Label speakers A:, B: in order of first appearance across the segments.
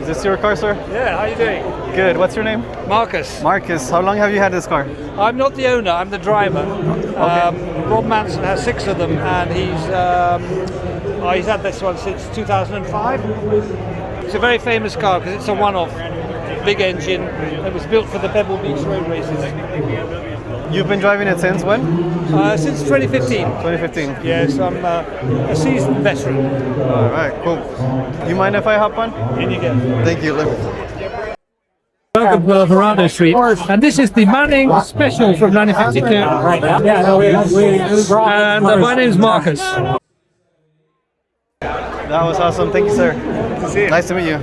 A: Is this your car, sir?
B: Yeah, how you doing?
A: Good. What's your name?
B: Marcus.
A: Marcus. How long have you had this car?
B: I'm not the owner, I'm the driver. Rob Manson has 6 of them, and he's had this one since 2005. It's a very famous car because it's a one-off, big engine. It was built for the Pebble Beach road races.
A: You've been driving it since when?
B: Since 2015.
A: 2015.
B: Yes, I'm a seasoned veteran.
A: All right, cool. You mind if I hop on?
B: In you go.
A: Thank you.
B: Welcome to Verano Street, and this is the Manning Special from 1952. And my name's Marcus.
A: That was awesome. Thank you, sir.
B: Good to see you.
A: Nice to meet you.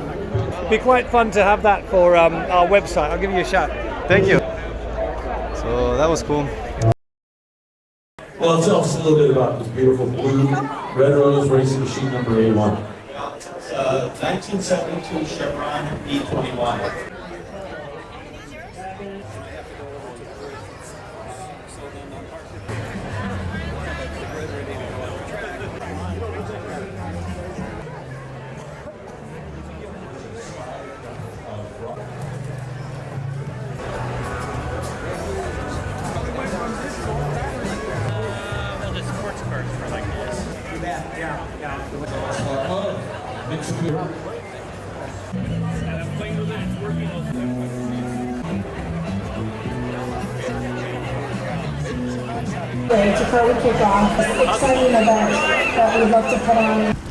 B: It'd be quite fun to have that for our website. I'll give you a shout.
A: Thank you. So that was cool.
C: Well, tell us a little bit about this beautiful blue Red Rose racing machine number 81.
D: 1972 Chevron E21.
E: Before we kick off, exciting event that we'd love to put on.